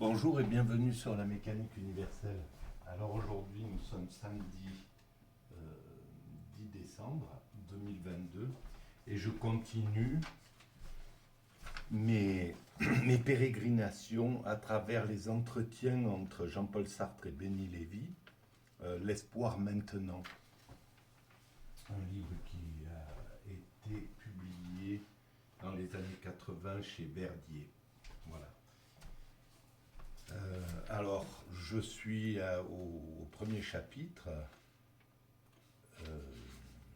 Bonjour et bienvenue sur la mécanique universelle. Alors aujourd'hui nous sommes samedi euh, 10 décembre 2022 et je continue mes, mes pérégrinations à travers les entretiens entre Jean-Paul Sartre et Béni Lévy, L'espoir maintenant. Un livre qui a été publié dans les années 80 chez Verdier. Voilà. Alors, je suis au premier chapitre,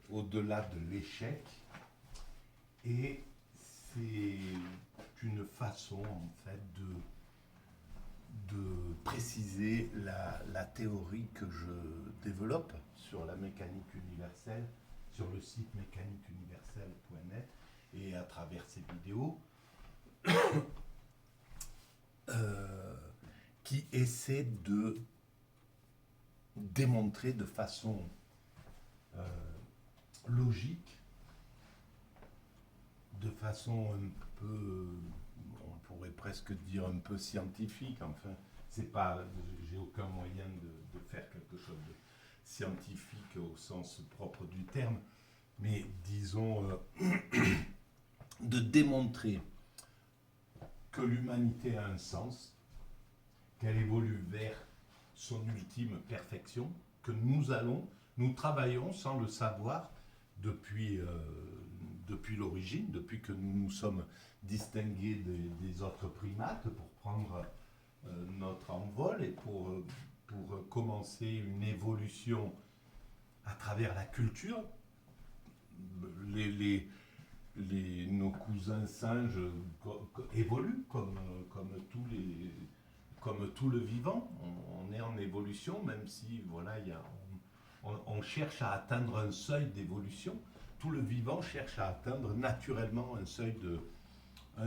au-delà de l'échec, et c'est une façon en fait de préciser la théorie que je développe sur la mécanique universelle, sur le site mécaniqueuniverselle.net et à travers ces vidéos. Qui essaie de démontrer de façon logique, de façon un peu, on pourrait presque dire un peu scientifique, enfin, c'est pas, j'ai aucun moyen de faire quelque chose de scientifique au sens propre du terme, mais disons, de démontrer que l'humanité a un sens, qu'elle évolue vers son ultime perfection, que nous travaillons sans le savoir depuis l'origine, depuis que nous nous sommes distingués des autres primates pour prendre notre envol et pour commencer une évolution à travers la culture. Nos cousins singes évoluent comme tout le vivant. On est en évolution, même si voilà, on cherche à atteindre un seuil d'évolution. Tout le vivant cherche à atteindre naturellement un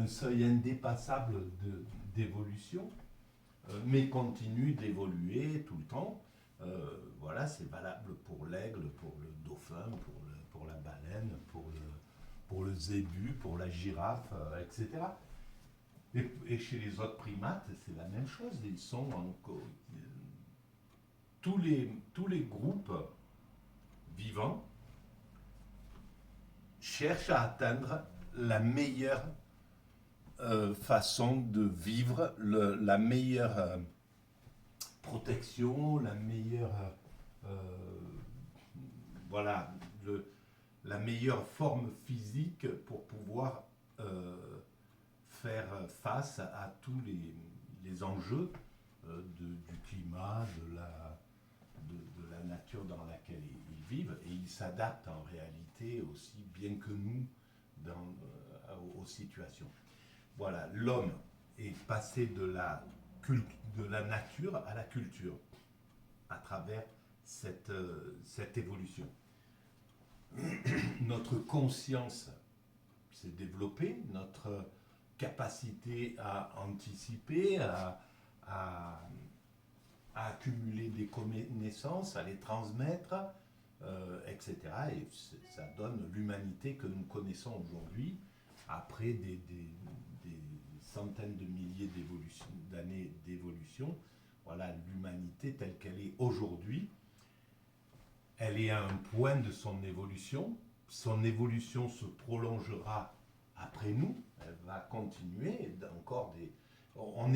seuil indépassable d'évolution, mais continue d'évoluer tout le temps. Voilà, c'est valable pour l'aigle, pour le dauphin, pour la baleine, pour le zébu, pour la girafe, etc. Et chez les autres primates, c'est la même chose. Ils sont tous les groupes vivants cherchent à atteindre la meilleure façon de vivre, la meilleure protection, la meilleure voilà, la meilleure forme physique pour pouvoir faire face à tous les enjeux du climat, de la nature dans laquelle ils vivent, et ils s'adaptent en réalité aussi bien que nous aux situations. Voilà, l'homme est passé de la nature à la culture à travers cette évolution. Notre conscience s'est développée, notre capacité à anticiper, à accumuler des connaissances, à les transmettre, etc. Et ça donne l'humanité que nous connaissons aujourd'hui, après des centaines de milliers d'années d'évolution. Voilà, l'humanité telle qu'elle est aujourd'hui, elle est à un point de son évolution. Son évolution se prolongera après nous, elle va continuer encore des. On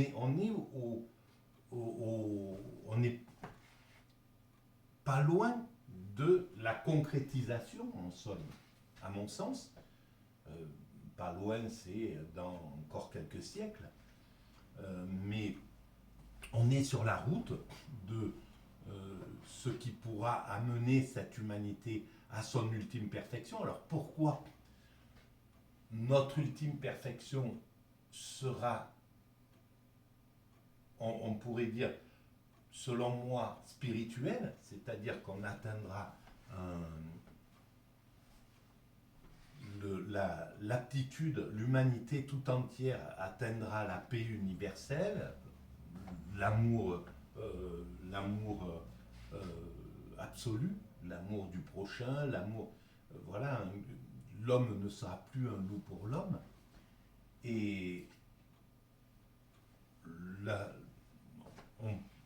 est pas loin de la concrétisation, en somme, à mon sens. Pas loin, c'est dans encore quelques siècles. Mais on est sur la route de ce qui pourra amener cette humanité à son ultime perfection. Alors pourquoi notre ultime perfection sera, on pourrait dire, selon moi, spirituelle, c'est-à-dire qu'on atteindra l'aptitude, l'humanité tout entière atteindra la paix universelle, l'amour absolu, l'amour du prochain, l'amour, voilà, l'homme ne sera plus un loup pour l'homme, et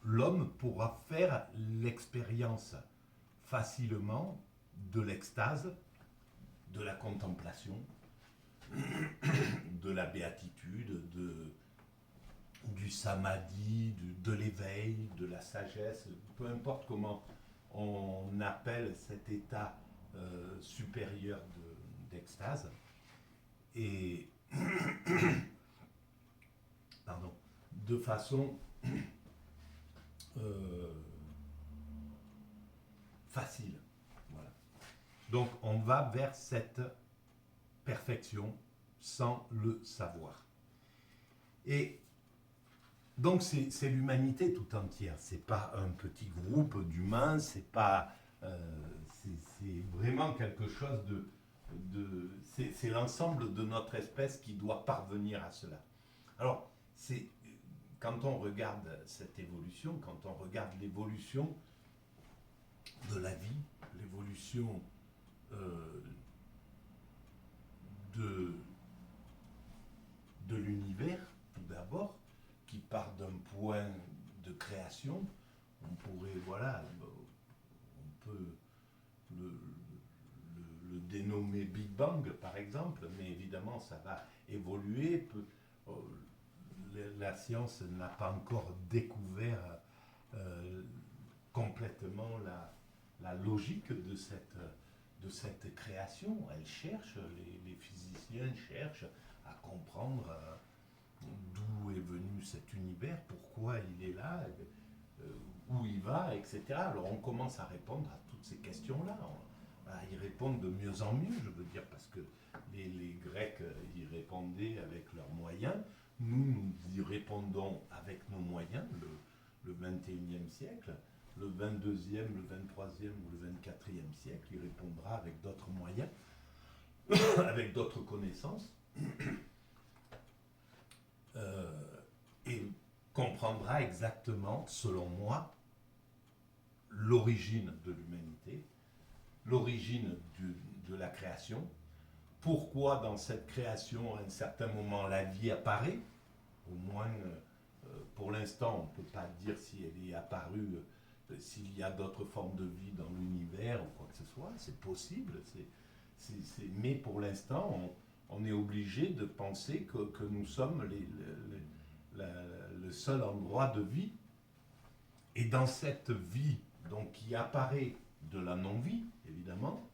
l'homme pourra faire l'expérience facilement de l'extase, de la contemplation, de la béatitude, du samadhi, de l'éveil, de la sagesse, peu importe comment on appelle cet état supérieur d'extase. Et pardon, de façon facile. Voilà. Donc on va vers cette perfection sans le savoir. Et donc c'est l'humanité tout entière. C'est pas un petit groupe d'humains. C'est pas. C'est vraiment quelque chose c'est l'ensemble de notre espèce qui doit parvenir à cela. Alors quand on regarde cette évolution, quand on regarde l'évolution de la vie, l'évolution de l'univers, tout d'abord, qui part d'un point de création, on pourrait, voilà, on peut le dénommer Big Bang, par exemple, mais évidemment, ça va évoluer. La science n'a pas encore découvert complètement la logique de cette création. Elle cherche, les physiciens cherchent à comprendre d'où est venu cet univers, pourquoi il est là, où il va, etc. Alors on commence à répondre à toutes ces questions-là, à y répondre de mieux en mieux, je veux dire, parce que les Grecs y répondaient avec leurs moyens, nous y répondons avec nos moyens, le 21e siècle, le 22e, le 23e ou le 24e siècle, il répondra avec d'autres moyens, avec d'autres connaissances, et comprendra exactement, selon moi, l'origine de l'humanité, l'origine de la création, pourquoi dans cette création, à un certain moment, la vie apparaît, au moins pour l'instant, on ne peut pas dire si elle est apparue, s'il y a d'autres formes de vie dans l'univers ou quoi que ce soit, c'est possible, mais pour l'instant, on est obligé de penser que nous sommes le seul endroit de vie. Et dans cette vie donc, qui apparaît de la non-vie, évidemment,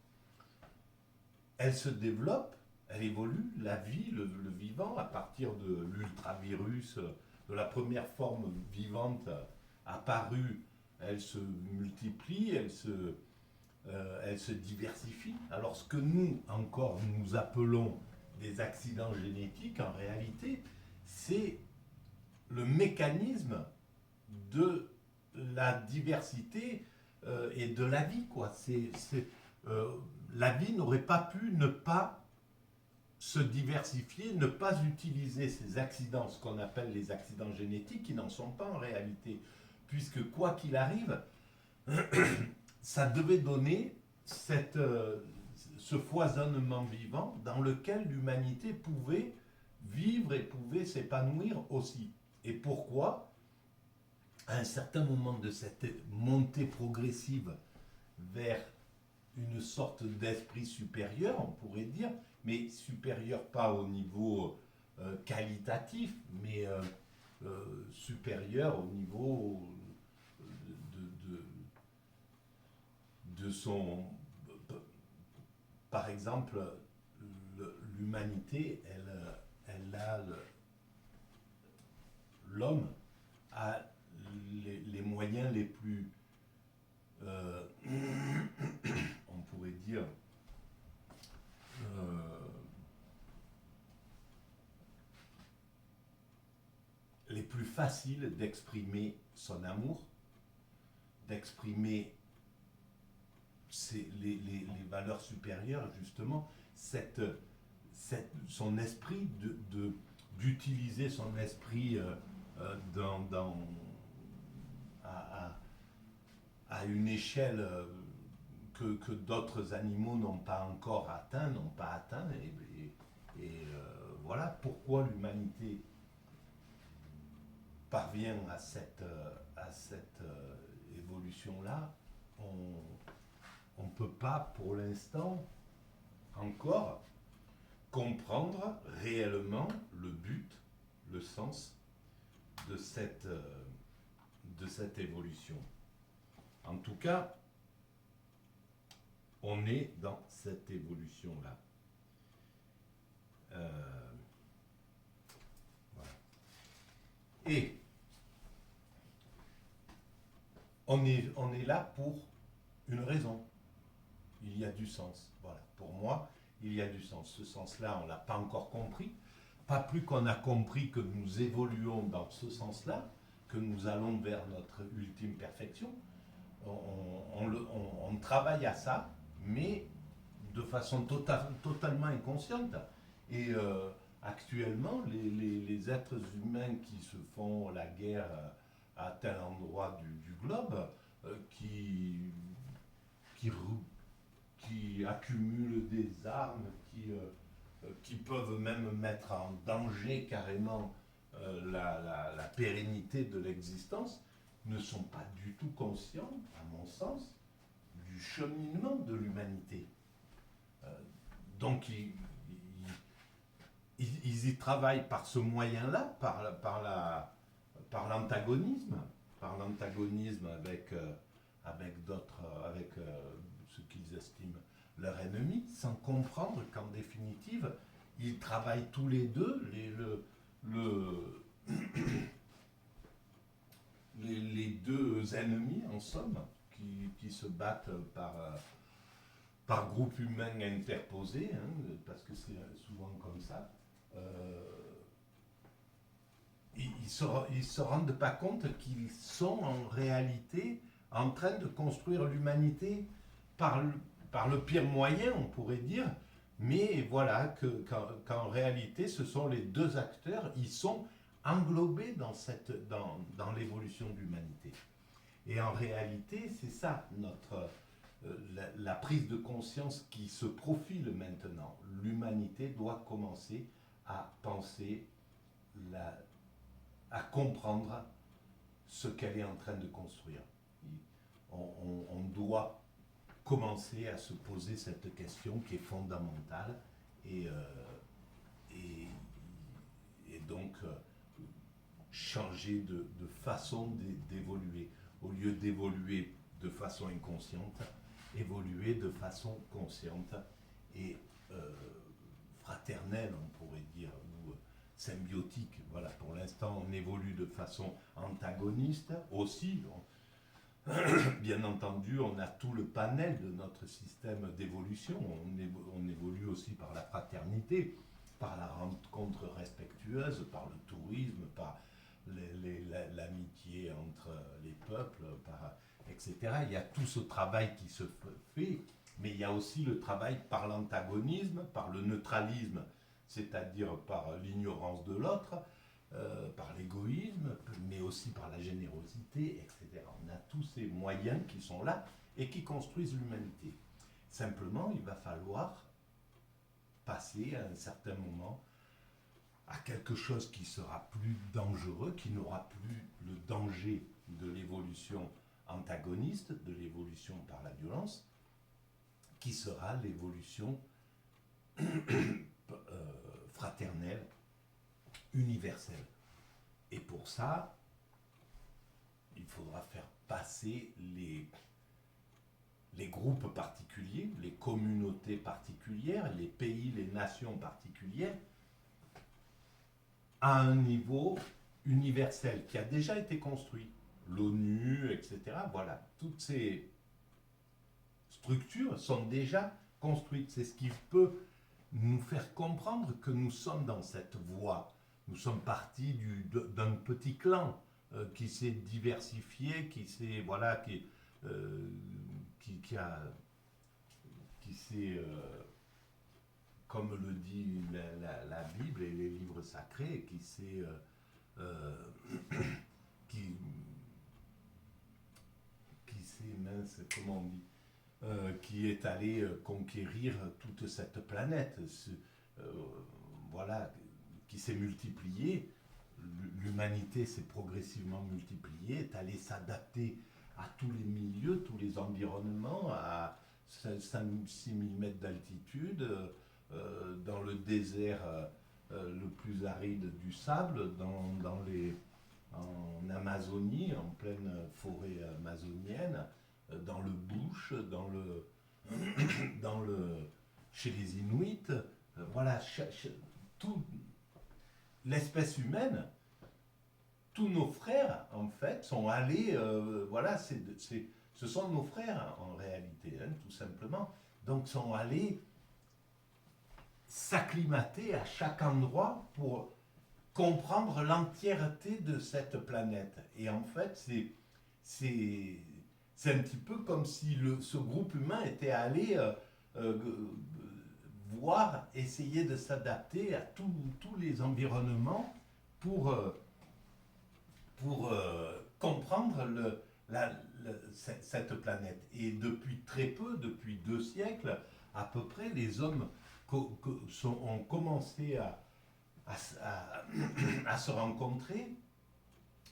elle se développe, elle évolue, la vie, le vivant, à partir de l'ultravirus, de la première forme vivante apparue, elle se multiplie, elle se diversifie. Alors ce que nous, encore, nous appelons des accidents génétiques, en réalité, c'est le mécanisme de la diversité et de la vie, quoi. La vie n'aurait pas pu ne pas se diversifier, ne pas utiliser ces accidents, ce qu'on appelle les accidents génétiques, qui n'en sont pas en réalité, puisque quoi qu'il arrive, ça devait donner ce foisonnement vivant dans lequel l'humanité pouvait vivre et pouvait s'épanouir aussi. Et pourquoi, à un certain moment de cette montée progressive vers une sorte d'esprit supérieur, on pourrait dire, mais supérieur pas au niveau qualitatif, mais supérieur au niveau de son... Par exemple, l'humanité, l'homme a les moyens les plus... on pourrait dire... les plus faciles d'exprimer son amour, d'exprimer les valeurs supérieures, justement, son esprit, d'utiliser son esprit à une échelle que d'autres animaux n'ont pas encore atteint, et voilà pourquoi l'humanité parvient à cette évolution-là, on ne peut pas pour l'instant encore comprendre réellement le but, le sens de cette évolution. En tout cas, on est dans cette évolution-là. Voilà. Et on est là pour une raison. Il y a du sens. Voilà. Pour moi, il y a du sens. Ce sens-là, on ne l'a pas encore compris. Pas plus qu'on a compris que nous évoluons dans ce sens-là, que nous allons vers notre ultime perfection. On travaille à ça, mais de façon totalement inconsciente. Et actuellement, les êtres humains qui se font la guerre à tel endroit du globe, qui accumulent des armes, qui peuvent même mettre en danger carrément la pérennité de l'existence, ne sont pas du tout conscients, à mon sens, du cheminement de l'humanité. Donc ils y travaillent par ce moyen-là, par l'antagonisme, avec d'autres, avec ce qu'ils estiment leur ennemi, sans comprendre qu'en définitive, ils travaillent tous les deux, les deux ennemis, en somme, qui se battent par groupe humain interposé, hein, parce que c'est souvent comme ça. Ils se rendent pas compte qu'ils sont en réalité en train de construire l'humanité par le pire moyen, on pourrait dire, mais voilà qu'en réalité, ce sont les deux acteurs, ils sont englobés dans l'évolution de l'humanité. Et en réalité, c'est ça la prise de conscience qui se profile maintenant. L'humanité doit commencer à penser, à comprendre ce qu'elle est en train de construire. On doit commencer à se poser cette question qui est fondamentale et donc changer de façon d'évoluer. Au lieu d'évoluer de façon inconsciente, évoluer de façon consciente et fraternelle, on pourrait dire, ou symbiotique. Voilà, pour l'instant, on évolue de façon antagoniste aussi. Bien entendu, on a tout le panel de notre système d'évolution. On évolue aussi par la fraternité, par la rencontre respectueuse, par le tourisme, par l'amitié entre les peuples, etc. Il y a tout ce travail qui se fait, mais il y a aussi le travail par l'antagonisme, par le neutralisme, c'est-à-dire par l'ignorance de l'autre, par l'égoïsme, mais aussi par la générosité, etc. On a tous ces moyens qui sont là et qui construisent l'humanité. Simplement, il va falloir passer à un certain moment à quelque chose qui sera plus dangereux, qui n'aura plus le danger de l'évolution antagoniste, de l'évolution par la violence, qui sera l'évolution fraternelle, universelle. Et pour ça, il faudra faire passer les groupes particuliers, les communautés particulières, les pays, les nations particulières, à un niveau universel qui a déjà été construit. L'ONU, etc. Voilà, toutes ces structures sont déjà construites. C'est ce qui peut nous faire comprendre que nous sommes dans cette voie. Nous sommes partis d'un petit clan qui s'est diversifié, qui s'est comme le dit la Bible et les livres sacrés, comment on dit, qui est allé conquérir toute cette planète, voilà, qui s'est multipliée. l'humanité s'est progressivement multipliée, est allée s'adapter à tous les milieux, tous les environnements, à 5-6 000 mètres d'altitude, dans le désert le plus aride du sable, en Amazonie, en pleine forêt amazonienne, dans le bush, chez les Inuits. Voilà, tout l'espèce humaine, tous nos frères, en fait, sont allés, voilà, ce sont nos frères, en réalité, hein, tout simplement. Donc, sont allés s'acclimater à chaque endroit pour comprendre l'entièreté de cette planète. Et en fait, c'est un petit peu comme si ce groupe humain était allé euh, voir, essayer de s'adapter à tous les environnements pour, comprendre cette planète. Et depuis très peu, depuis 2 siècles, à peu près, les hommes ont commencé à se rencontrer.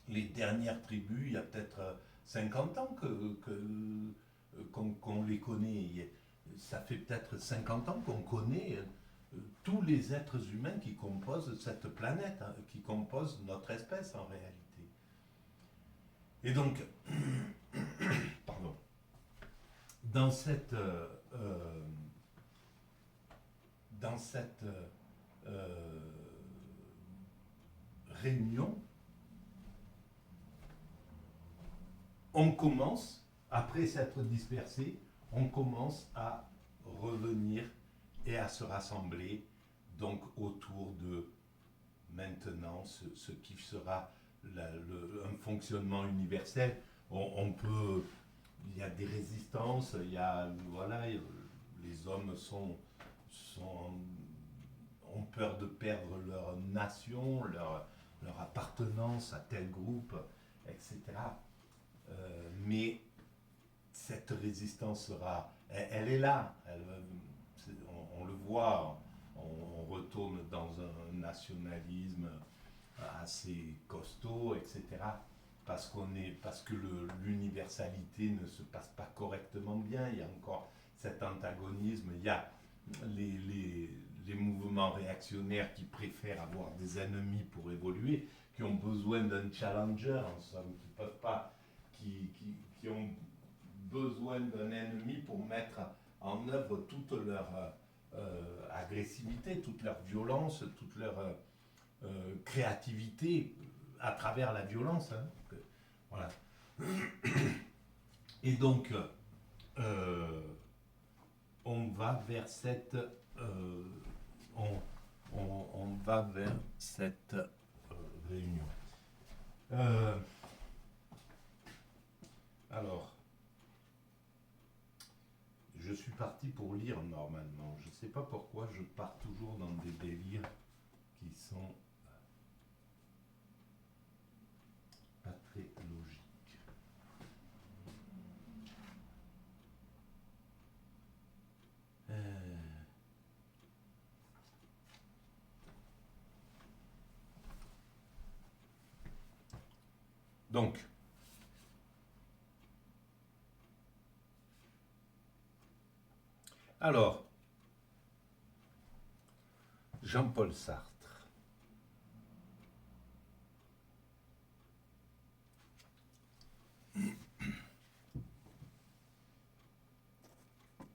Les dernières tribus, il y a peut-être 50 ans qu'on les connaît. Ça fait peut-être 50 ans qu'on connaît tous les êtres humains qui composent cette planète, hein, qui composent notre espèce en réalité. Et donc, pardon, dans cette réunion, on commence, après s'être dispersé, on commence à revenir et à se rassembler donc autour de maintenant ce qui sera un fonctionnement universel. Il y a des résistances, voilà, les hommes ont peur de perdre leur nation, leur appartenance à tel groupe, etc. Mais cette résistance elle est là, on le voit, on retourne dans un nationalisme assez costaud, etc. Parce que l'universalité ne se passe pas correctement bien, il y a encore cet antagonisme, il y a les mouvements réactionnaires qui préfèrent avoir des ennemis pour évoluer, qui ont besoin d'un challenger, en somme, qui ont besoin d'un ennemi pour mettre en œuvre toute leur agressivité, toute leur violence, toute leur créativité à travers la violence. Hein. Voilà. Et donc, on va vers cette réunion. Alors, je suis parti pour lire normalement. Je ne sais pas pourquoi je pars toujours dans des délires qui sont pas très logiques. Donc, alors, Jean-Paul Sartre.